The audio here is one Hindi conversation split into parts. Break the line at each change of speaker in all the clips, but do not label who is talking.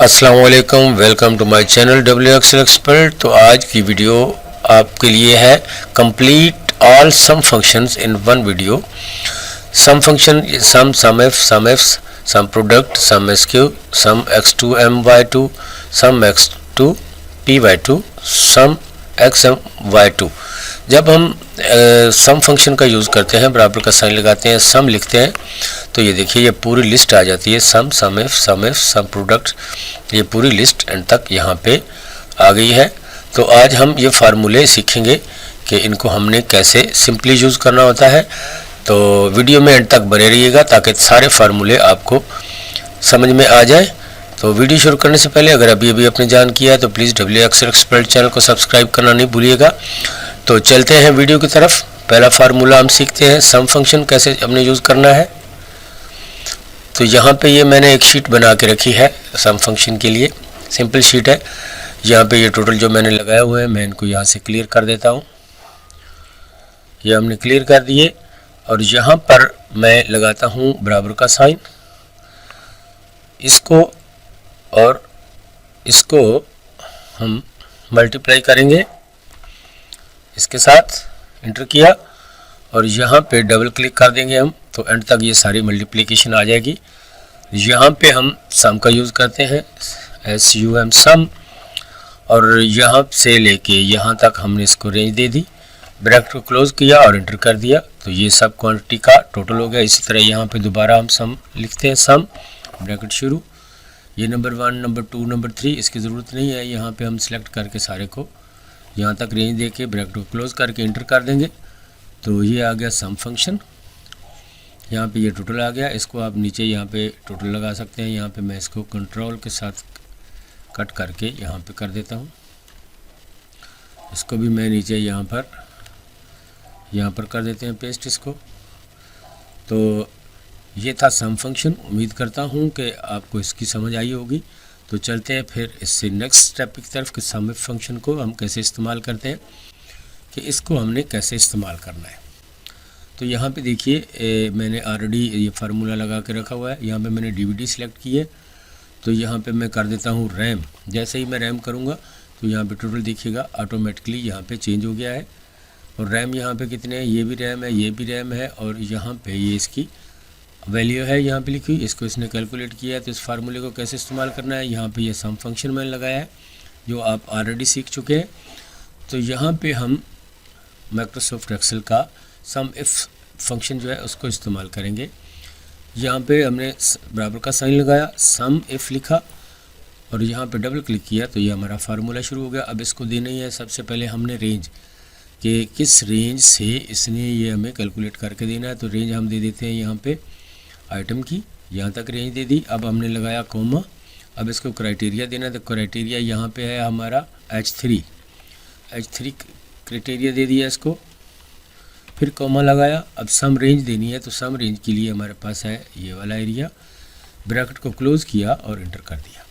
अस्सलाम वालेकुम, welcome to my channel W Excel expert. तो आज की वीडियो आपके लिए है complete all sum functions in one video. Sum function sum if, sum product, sum S Q, sum x2 my2, sum x2 py2, sum xm y2। जब हम सम फंक्शन का यूज़ करते हैं, बराबर का साइन लगाते हैं, सम लिखते हैं, तो ये देखिए ये पूरी लिस्ट आ जाती है। सम एफ, सम प्रोडक्ट, ये पूरी लिस्ट एंड तक यहाँ पे आ गई है। तो आज हम ये फार्मूले सीखेंगे कि इनको हमने कैसे सिंपली यूज़ करना होता है। तो वीडियो में एंड तक बने रहिएगा ताकि सारे फार्मूले आपको समझ में आ जाए। तो वीडियो शुरू करने से पहले अगर अभी अपने जान किया है तो please W Excel expert channel को सब्सक्राइब करना नहीं भूलिएगा। तो चलते हैं वीडियो की तरफ। पहला फार्मूला हम सीखते हैं, सम फंक्शन कैसे हमने यूज़ करना है। तो यहाँ पे ये मैंने एक शीट बना के रखी है सम फंक्शन के लिए, सिंपल शीट है। यहाँ पे ये टोटल जो मैंने लगाए हुए हैं मैं इनको यहाँ से क्लियर कर देता हूँ। ये हमने क्लियर कर दिए और यहाँ पर मैं लगाता हूँ बराबर का साइन। इसको और इसको हम मल्टीप्लाई करेंगे इसके साथ, इंटर किया और यहाँ पे डबल क्लिक कर देंगे हम, तो एंड तक ये सारी मल्टीप्लिकेशन आ जाएगी। यहाँ पे हम सम का यूज़ करते हैं, SUM सम, और यहाँ से लेके यहाँ तक हमने इसको रेंज दे दी, ब्रैकेट को क्लोज़ किया और इंटर कर दिया, तो ये सब क्वांटिटी का टोटल हो गया। इसी तरह यहाँ पे दोबारा हम सम लिखते हैं, सम ब्रैकेट शुरू, ये नंबर 1, नंबर 2, नंबर 3, इसकी ज़रूरत नहीं है। यहाँ पे हम सिलेक्ट करके सारे को यहाँ तक रेंज दे के ब्रैकेट को क्लोज़ करके इंटर कर देंगे, तो ये आ गया सम फंक्शन। यहाँ पे ये टोटल आ गया। इसको आप नीचे यहाँ पे टोटल लगा सकते हैं। यहाँ पे मैं इसको कंट्रोल के साथ कट करके यहाँ पे कर देता हूँ। इसको भी मैं नीचे यहाँ पर कर देते हैं पेस्ट इसको। तो ये था सम फंक्शन। उम्मीद करता हूँ कि आपको इसकी समझ आई होगी। तो चलते हैं फिर इससे नेक्स्ट स्टेप की तरफ कि सम फंक्शन को हम कैसे इस्तेमाल करते हैं, कि इसको हमने कैसे इस्तेमाल करना है। तो यहाँ पे देखिए मैंने ऑलरेडी ये फार्मूला लगा के रखा हुआ है। यहाँ पे मैंने DVD सेलेक्ट की है, तो यहाँ पे मैं कर देता हूँ रैम। जैसे ही मैं रैम करूँगा तो यहाँ पे टोटल देखिएगा ऑटोमेटिकली यहाँ पे चेंज हो गया है। और रैम यहाँ पे कितने हैं, ये भी रैम है, ये भी रैम है, और यहाँ पे ये इसकी वैल्यू है यहाँ पे लिखी हुई। इसको इसने कैलकुलेट किया है। तो इस फार्मूले को कैसे इस्तेमाल करना है, यहाँ पे ये सम फंक्शन मैंने लगाया है जो आप ऑलरेडी सीख चुके हैं। तो यहाँ पे हम माइक्रोसॉफ्ट एक्सेल का सम इफ फंक्शन जो है उसको इस्तेमाल करेंगे। यहाँ पे हमने बराबर का साइन लगाया, सम इफ लिखा और यहाँ पे डबल क्लिक किया, तो ये हमारा फार्मूला शुरू हो गया। अब इसको देना ही है सबसे पहले हमने रेंज, कि किस रेंज से इसने ये हमें कैलकुलेट करके देना है। तो रेंज हम दे देते हैं यहाँ पे आइटम की, यहाँ तक रेंज दे दी। अब हमने लगाया कोमा। अब इसको क्राइटेरिया देना है, तो क्राइटेरिया यहाँ पे है हमारा H3 क्राइटेरिया दे दिया इसको, फिर कोमा लगाया। अब सम रेंज देनी है, तो सम रेंज के लिए हमारे पास है ये वाला एरिया, ब्रैकेट को क्लोज़ किया और इंटर कर दिया।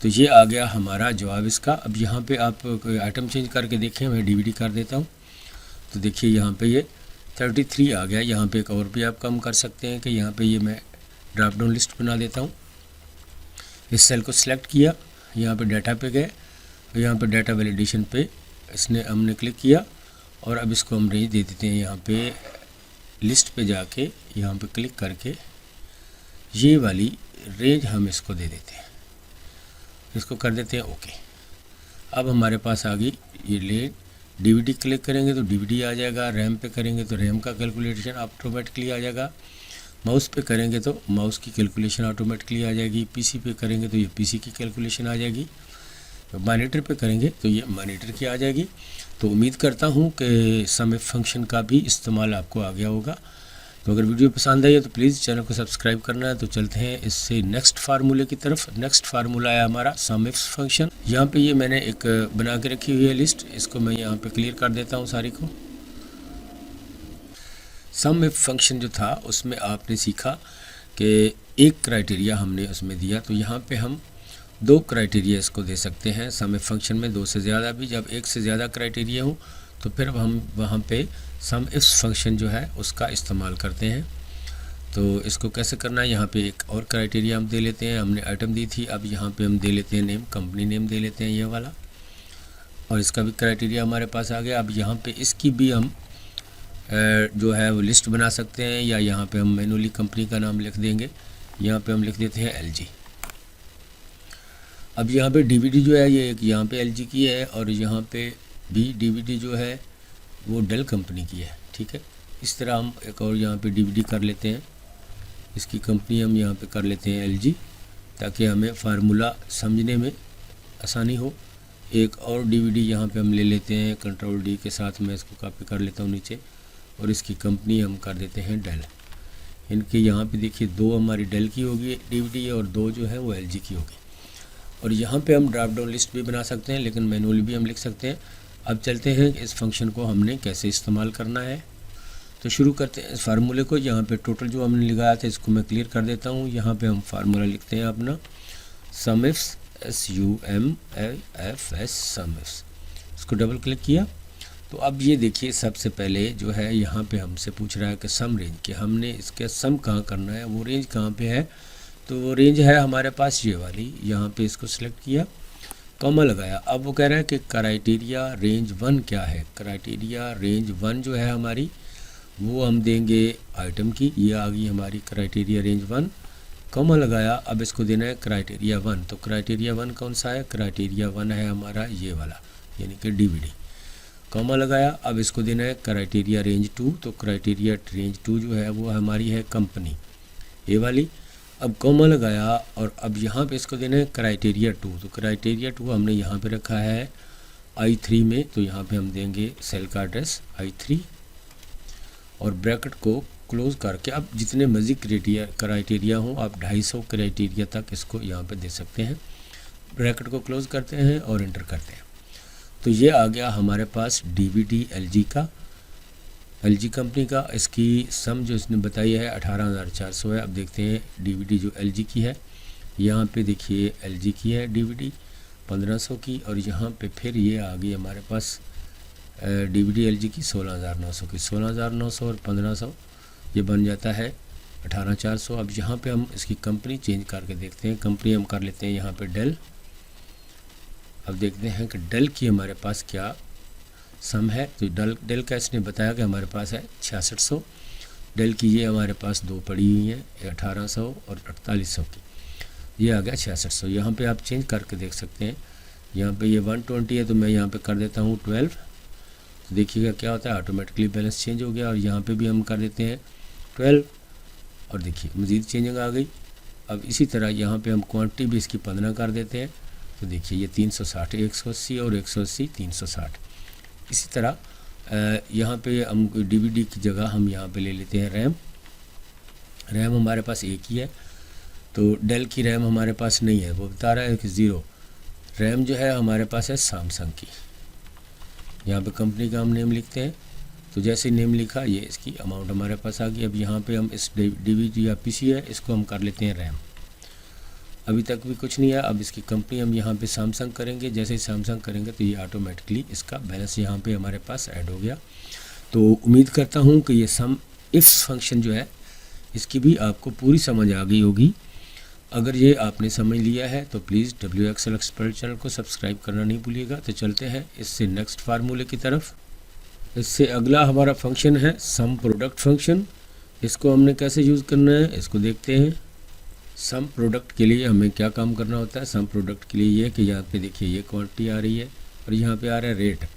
तो ये आ गया हमारा जवाब इसका। अब यहाँ पे आप आइटम चेंज करके देखें, मैं DVD कर देता हूँ, तो देखिए यहाँ पे ये 33 आ गया। यहाँ पे एक और भी आप कम कर सकते हैं कि यहाँ पे ये मैं ड्रॉप डाउन लिस्ट बना देता हूँ। इस सेल को सिलेक्ट किया, यहाँ पे डाटा पे गए, यहाँ पे डाटा वैलिडेशन पे हमने क्लिक किया और अब इसको हम रेंज दे देते हैं। यहाँ पे लिस्ट पे जाके यहाँ पे क्लिक करके ये वाली रेंज हम इसको दे देते हैं, इसको कर देते हैं ओके। अब हमारे पास आ गई ये रेंज। DVD क्लिक करेंगे तो DVD आ जाएगा, रैम पे करेंगे तो रैम का कैलकुलेशन ऑटोमेटिकली आ जाएगा, माउस पे करेंगे तो माउस की कैलकुलेशन ऑटोमेटिकली आ जाएगी, PC पे करेंगे तो ये PC की कैलकुलेशन आ जाएगी, मॉनिटर पे करेंगे तो ये मॉनिटर की आ जाएगी। तो उम्मीद करता हूँ कि सम इफ फंक्शन का भी इस्तेमाल आपको आ गया होगा। तो अगर वीडियो पसंद आई है तो प्लीज़ चैनल को सब्सक्राइब करना है। तो चलते हैं इससे नेक्स्ट फार्मूले की तरफ। नेक्स्ट फार्मूला है हमारा सम इफ फंक्शन। यहाँ पे ये मैंने एक बना के रखी हुई है लिस्ट, इसको मैं यहाँ पे क्लियर कर देता हूँ सारी को। सम इफ फंक्शन जो था उसमें आपने सीखा कि एक क्राइटेरिया हमने उसमें दिया, तो यहाँ पे हम 2 क्राइटेरिया इसको दे सकते हैं। सम इफ फंक्शन में 2 से ज़्यादा भी, जब 1 से ज़्यादा क्राइटेरिया हो तो फिर हम वहाँ पे सम इफ फंक्शन जो है उसका इस्तेमाल करते हैं। तो इसको कैसे करना है, यहाँ पे एक और क्राइटेरिया हम दे लेते हैं। हमने आइटम दी थी, अब यहाँ पे हम दे लेते हैं नेम, कंपनी नेम दे लेते हैं ये वाला, और इसका भी क्राइटेरिया हमारे पास आ गया। अब यहाँ पे इसकी भी हम जो है वो लिस्ट बना सकते हैं, या यहाँ पे हम मैनुअली कंपनी का नाम लिख देंगे। यहाँ पे हम लिख देते हैं LG। अब यहाँ पे DVD जो है ये एक यहाँ पे LG की है, और यहाँ पे भी DVD जो है वो डेल कंपनी की है, ठीक है। इस तरह हम एक और यहाँ पे DVD कर लेते हैं, इसकी कंपनी हम यहाँ पे कर लेते हैं LG, ताकि हमें फार्मूला समझने में आसानी हो। एक और DVD यहाँ पे हम ले लेते हैं, Ctrl D के साथ मैं इसको कॉपी कर लेता हूँ नीचे, और इसकी कंपनी हम कर देते हैं डेल। इनके यहाँ पे देखिए 2 हमारी डेल की होगी DVD, और 2 जो है वो LG की होगी। और यहाँ पे हम ड्रॉप डाउन लिस्ट भी बना सकते हैं, लेकिन मैनुअली भी हम लिख सकते हैं। अब चलते हैं इस फंक्शन को हमने कैसे इस्तेमाल करना है। तो शुरू करते हैं इस फार्मूले को। यहाँ पे टोटल जो हमने लगाया था इसको मैं क्लियर कर देता हूँ। यहाँ पे हम फार्मूला लिखते हैं अपना SUMIFS, SUMIFS, SUMIFS। इसको डबल क्लिक किया तो अब ये देखिए सबसे पहले जो है यहाँ पे हमसे पूछ रहा है कि सम रेंज, कि हमने इसके सम कहाँ करना है, वो रेंज कहाँ पे है। तो वो रेंज है हमारे पास ये वाली, यहाँ पे इसको सिलेक्ट किया, कॉमा लगाया। अब वो कह रहा है कि क्राइटेरिया रेंज 1 क्या है। क्राइटेरिया रेंज 1 जो है हमारी वो हम देंगे आइटम की, ये आ गई हमारी क्राइटेरिया रेंज 1, कॉमा लगाया। अब इसको देना है क्राइटेरिया 1। तो क्राइटेरिया 1 कौन सा है, क्राइटेरिया 1 है हमारा ये वाला, यानी कि DVD, कॉमा लगाया। अब इसको देना है क्राइटेरिया रेंज 2। तो क्राइटेरिया रेंज 2 जो है वो हमारी है कंपनी ये वाली। अब कॉमा लगाया, और अब यहाँ पे इसको देना है क्राइटेरिया 2। तो क्राइटेरिया 2 हमने यहाँ पे रखा है I3 में, तो यहाँ पे हम देंगे सेल का एड्रेस I3, और ब्रैकेट को क्लोज करके अब जितने मर्जी क्राइटेरिया हो आप 250 क्राइटेरिया तक इसको यहाँ पे दे सकते हैं। ब्रैकेट को क्लोज करते हैं और इंटर करते हैं। तो ये आ गया हमारे पास DVD LG का, LG कंपनी का। इसकी सम जो इसने बताई है 18,400 है। अब देखते हैं DVD जो LG की है, यहाँ पे देखिए LG की है DVD 1500 की, और यहाँ पे फिर ये आ गई हमारे पास DVD LG की 16,900 की। 16,900 और 1500 ये बन जाता है 18,400। अब यहाँ पे हम इसकी कंपनी चेंज करके देखते हैं। कंपनी हम कर लेते हैं यहाँ पे डेल। अब देखते हैं कि डेल की हमारे पास क्या सम है। तो डेल का इसने बताया कि हमारे पास है 6600। डेल की ये हमारे पास 2 पड़ी हुई हैं, 1800 और 4800 की, ये आ गया 6600। यहाँ पे आप चेंज करके देख सकते हैं। यहाँ पे ये 120 है, तो मैं यहाँ पे कर देता हूँ 12। तो देखिएगा क्या होता है, ऑटोमेटिकली बैलेंस चेंज हो गया। और यहाँ पे भी हम कर देते हैं 12, और देखिए मज़ीद चेंजिंग आ गई। अब इसी तरह यहाँ पे हम क्वांटिटी भी इसकी 15 कर देते हैं। तो देखिए ये 360, 180 और 180, 360। इसी तरह यहाँ पे हम DVD की जगह हम यहाँ पे ले लेते हैं रैम। रैम हमारे पास एक ही है, तो डेल की रैम हमारे पास नहीं है, वो बता रहा है कि 0 रैम जो है हमारे पास है सैमसंग की। यहाँ पे कंपनी का हम नेम लिखते हैं। तो जैसे नेम लिखा ये इसकी अमाउंट हमारे पास आ गई। अब यहाँ पे हम इस DVD या PC है इसको हम कर लेते हैं रैम। अभी तक भी कुछ नहीं है। अब इसकी कंपनी हम यहाँ पे सैमसंग करेंगे। जैसे ही सैमसंग करेंगे तो ये ऑटोमेटिकली इसका बैलेंस यहाँ पे हमारे पास ऐड हो गया। तो उम्मीद करता हूँ कि ये सम इफ फंक्शन जो है इसकी भी आपको पूरी समझ आ गई होगी। अगर ये आपने समझ लिया है तो प्लीज़ WXL एक्सपर्ट चैनल को सब्सक्राइब करना नहीं भूलिएगा। तो चलते हैं इससे नेक्स्ट फार्मूले की तरफ। इससे अगला हमारा फंक्शन है सम प्रोडक्ट फंक्शन। इसको हमने कैसे यूज़ करना है इसको देखते हैं। सम प्रोडक्ट के लिए हमें क्या काम करना होता है। सम प्रोडक्ट के लिए ये कि यहाँ पे देखिए ये क्वांटिटी आ रही है और यहाँ पे आ रहा है रेट।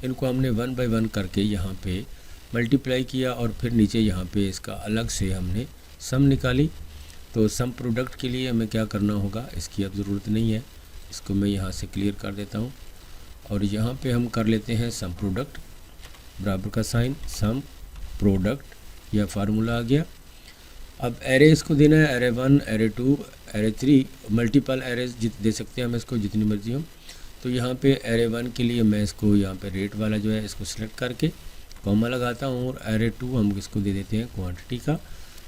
इनको हमने 1 बाय 1 करके यहाँ पे मल्टीप्लाई किया और फिर नीचे यहाँ पे इसका अलग से हमने सम निकाली। तो सम प्रोडक्ट के लिए हमें क्या करना होगा इसकी अब ज़रूरत नहीं है। इसको मैं यहाँ से क्लियर कर देता हूँ और यहाँ पे हम कर लेते हैं सम प्रोडक्ट बराबर का साइन सम प्रोडक्ट। यह फार्मूला आ गया। अब एरे इसको देना है array 1 array 2 array 3 multiple arrays दे सकते हैं हम इसको जितनी मर्जी हो। तो यहाँ पे एरे 1 के लिए मैं इसको यहाँ पे रेट वाला जो है इसको सिलेक्ट करके कॉमा लगाता हूँ और एरे 2 हम इसको दे देते हैं क्वांटिटी का।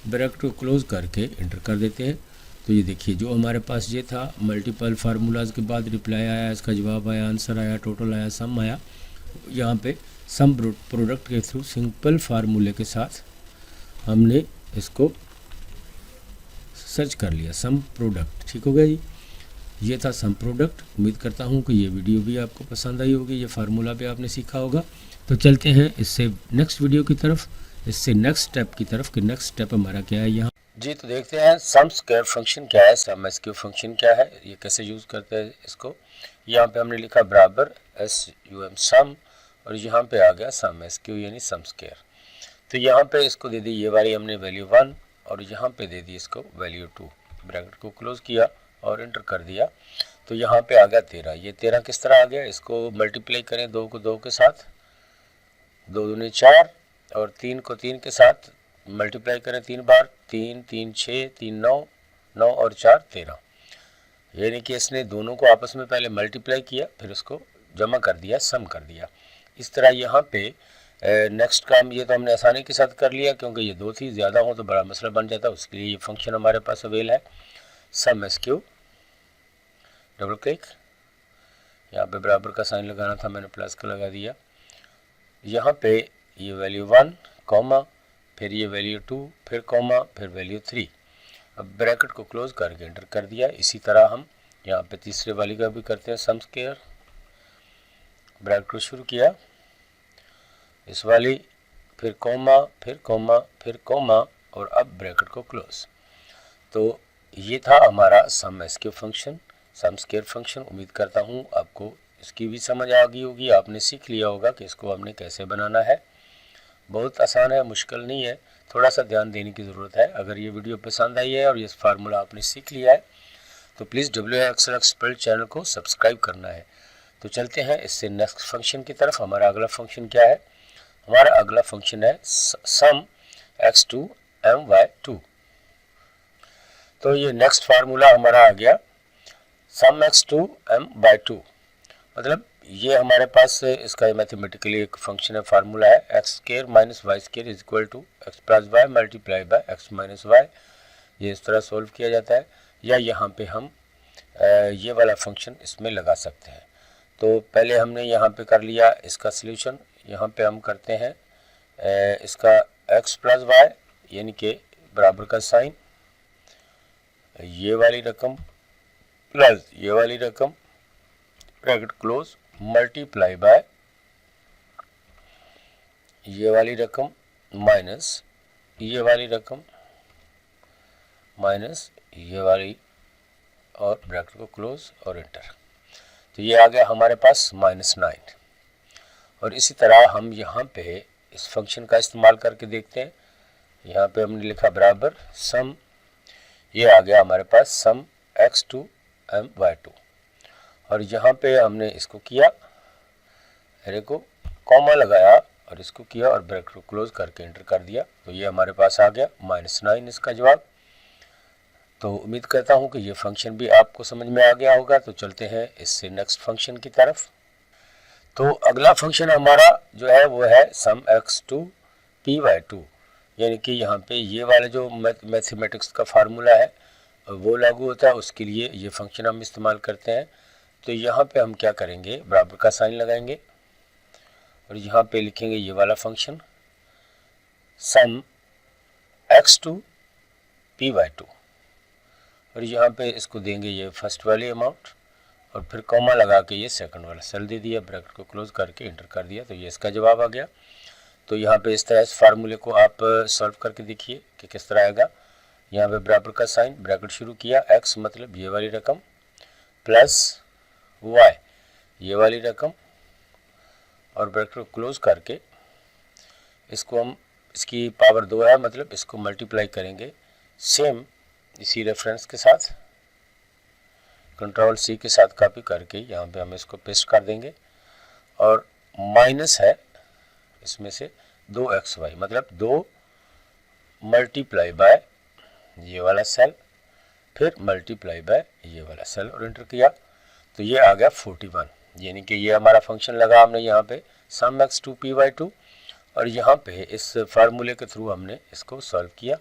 ब्रैकेट को क्लोज करके इंटर कर देते हैं। तो ये देखिए जो हमारे पास ये था मल्टीपल फार्मूलाज के बाद रिप्लाई आया, इसका जवाब आया, आंसर आया, टोटल आया, सम आया। यहाँ पे सम प्रोडक्ट के थ्रू सिंपल फार्मूले के साथ हमने इसको सर्च कर लिया सम प्रोडक्ट। ठीक हो गया जी, ये था सम प्रोडक्ट। उम्मीद करता हूँ कि ये वीडियो भी आपको पसंद आई होगी, ये फार्मूला भी आपने सीखा होगा। तो चलते हैं इससे नेक्स्ट वीडियो की तरफ, इससे नेक्स्ट स्टेप की तरफ कि नेक्स्ट स्टेप हमारा क्या है यहाँ जी। तो देखते हैं सम स्क्वायर फंक्शन क्या है, सम एसक्यू फंक्शन क्या है, ये कैसे यूज़ करते हैं इसको। यहाँ पे हमने लिखा बराबर SUM सम, और यहाँ पे आ गया सम एसक्यू यानी सम स्क्वायर। तो यहाँ पे इसको दे दी ये वाली हमने वैल्यू 1, और यहाँ पे दे दी इसको वैल्यू 2। ब्रैकेट को क्लोज किया और एंटर कर दिया, तो यहाँ पे आ गया 13। ये 13 किस तरह आ गया, इसको मल्टीप्लाई करें 2 को 2 के साथ, 2 दूनी 4, और 3 को 3 के साथ मल्टीप्लाई करें 3 बार, 3 3 6 3 9, 9 और 4 13। यानी कि इसने दोनों को आपस में पहले मल्टीप्लाई किया, फिर उसको जमा कर दिया, सम कर दिया। इस तरह यहाँ पे नेक्स्ट काम ये तो हमने आसानी के साथ कर लिया, क्योंकि ये 2 थी, ज़्यादा हो तो बड़ा मसला बन जाता, उसके लिए ये फंक्शन हमारे पास अवेल है सम एसक्यू। डबल क्लिक, यहाँ पे बराबर का साइन लगाना था, मैंने प्लस का लगा दिया। यहाँ पे ये वैल्यू 1 कॉमा, फिर ये वैल्यू 2, फिर कॉमा, फिर वैल्यू 3। अब ब्रैकेट को क्लोज करके एंटर कर दिया। इसी तरह हम यहाँ पे तीसरे वाली का भी करते हैं सम स्क्वायर। ब्रैकेट को शुरू किया, इस वाली, फिर कॉमा, फिर कॉमा, फिर कॉमा, और अब ब्रैकेट को क्लोज। तो ये था हमारा सम एसक्यू फंक्शन, सम स्क्वायर फंक्शन। उम्मीद करता हूँ आपको इसकी भी समझ आ गई होगी, आपने सीख लिया होगा कि इसको हमने कैसे बनाना है। बहुत आसान है, मुश्किल नहीं है, थोड़ा सा ध्यान देने की ज़रूरत है। अगर ये वीडियो पसंद आई है और ये फार्मूला आपने सीख लिया है तो प्लीज़ WXL एक्सपर्ट चैनल को सब्सक्राइब करना है। तो चलते हैं इससे नेक्स्ट फंक्शन की तरफ। हमारा अगला फंक्शन क्या है, हमारा अगला फंक्शन है सम x2 my2। तो ये नेक्स्ट फार्मूला हमारा आ गया सम x2 m/2। मतलब ये हमारे पास इसका मैथमेटिकली एक फंक्शन है, फार्मूला है X square minus Y square is equal to X plus Y multiply by X minus Y. ये इस तरह सॉल्व किया जाता है, या यहाँ पे हम ये वाला फंक्शन इसमें लगा सकते हैं। तो पहले हमने यहाँ पे कर लिया इसका सॉल्यूशन। यहाँ पे हम करते हैं इसका एक्स प्लस वाई यानी कि बराबर का साइन, ये वाली रकम प्लस ये वाली रकम, ब्रैकेट क्लोज, मल्टीप्लाई बाय ये वाली रकम माइनस ये वाली रकम माइनस ये वाली, और ब्रैकेट को क्लोज और एंटर। तो ये आ गया हमारे पास -9। और इसी तरह हम यहाँ पे इस फंक्शन का इस्तेमाल करके देखते हैं। यहाँ पे हमने लिखा बराबर सम, ये आ गया हमारे पास सम x2 my2। और यहाँ पे हमने इसको किया, अरे को कॉमा लगाया और इसको किया और ब्रैकेट को क्लोज करके एंटर कर दिया। तो ये हमारे पास आ गया -9 इसका जवाब। तो उम्मीद करता हूँ कि ये फंक्शन भी आपको समझ में आ गया होगा। तो चलते हैं इससे नेक्स्ट फंक्शन की तरफ। तो अगला फंक्शन हमारा जो है वो है सम x2 p/2, यानी कि यहाँ पे ये वाला जो मैथमेटिक्स का फार्मूला है वो लागू होता है, उसके लिए ये फंक्शन हम इस्तेमाल करते हैं। तो यहाँ पे हम क्या करेंगे, बराबर का साइन लगाएंगे और यहाँ पे लिखेंगे ये वाला फंक्शन सम x2 p/2, और यहाँ पे इसको देंगे ये फर्स्ट वाली अमाउंट, और फिर कॉमा लगा के ये सेकंड वाला सेल दे दिया, ब्रैकेट को क्लोज करके एंटर कर दिया। तो ये इसका जवाब आ गया। तो यहाँ पे इस तरह इस फार्मूले को आप सॉल्व करके देखिए कि किस तरह आएगा। यहाँ पे बराबर का साइन, ब्रैकेट शुरू किया, x मतलब ये वाली रकम प्लस y ये वाली रकम, और ब्रैकेट को क्लोज करके इसको हम, इसकी पावर 2 है मतलब इसको मल्टीप्लाई करेंगे सेम इसी रेफरेंस के साथ, कंट्रोल C के साथ कॉपी करके यहाँ पे हम इसको पेस्ट कर देंगे। और माइनस है इसमें से 2xy मतलब 2 मल्टीप्लाई बाय ये वाला सेल, फिर मल्टीप्लाई बाय ये वाला सेल, और एंटर किया। तो ये आ गया 41, यानी कि ये हमारा फंक्शन लगा हमने यहाँ पे सम x2 p/2, और यहाँ पे इस फार्मूले के थ्रू हमने इसको सॉल्व किया।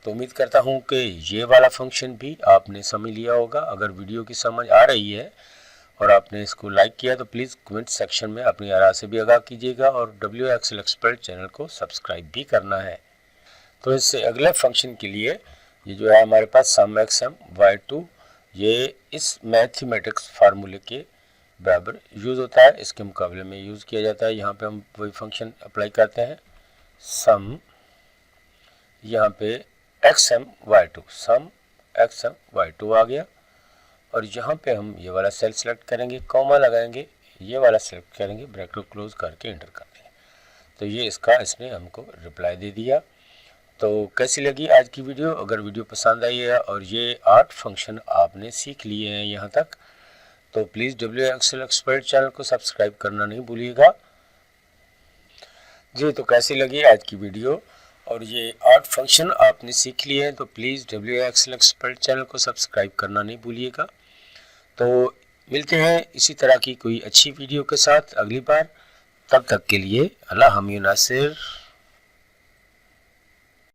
तो उम्मीद करता हूँ कि ये वाला फंक्शन भी आपने समझ लिया होगा। अगर वीडियो की समझ आ रही है और आपने इसको लाइक किया तो प्लीज़ कमेंट सेक्शन में अपनी आरा से भी आगाह कीजिएगा, और WXL एक्सपर्ट चैनल को सब्सक्राइब भी करना है। तो इससे अगले फंक्शन के लिए ये जो है हमारे पास सम एक्स एम वाई टू, ये इस मैथमेटिक्स फार्मूले के बराबर यूज़ होता है, इसके मुकाबले में यूज़ किया जाता है। यहाँ पे हम वही फंक्शन अप्लाई करते हैं, सम यहाँ पे X M Y two, sum X M Y two आ गया। और यहाँ पे हम ये वाला सेल सेलेक्ट करेंगे, कॉमा लगाएंगे, ये वाला सेलेक्ट करेंगे, ब्रैकेट क्लोज करके एंटर कर देंगे। तो ये इसने हमको रिप्लाई दे दिया। तो कैसी लगी आज की वीडियो? अगर वीडियो पसंद आई है और ये 8 फंक्शन आपने सीख लिए हैं यहाँ तक, तो please W Excel expert channel को सब्सक्राइब करना नहीं भूलिएगा जी। तो कैसी लगी आज की वीडियो और ये 8 फंक्शन आपने सीख लिए हैं, तो please W Excel expert channel को सब्सक्राइब करना नहीं भूलिएगा। तो मिलते हैं इसी तरह की कोई अच्छी वीडियो के साथ अगली बार। तब तक के लिए अल्लाह हम नासिर।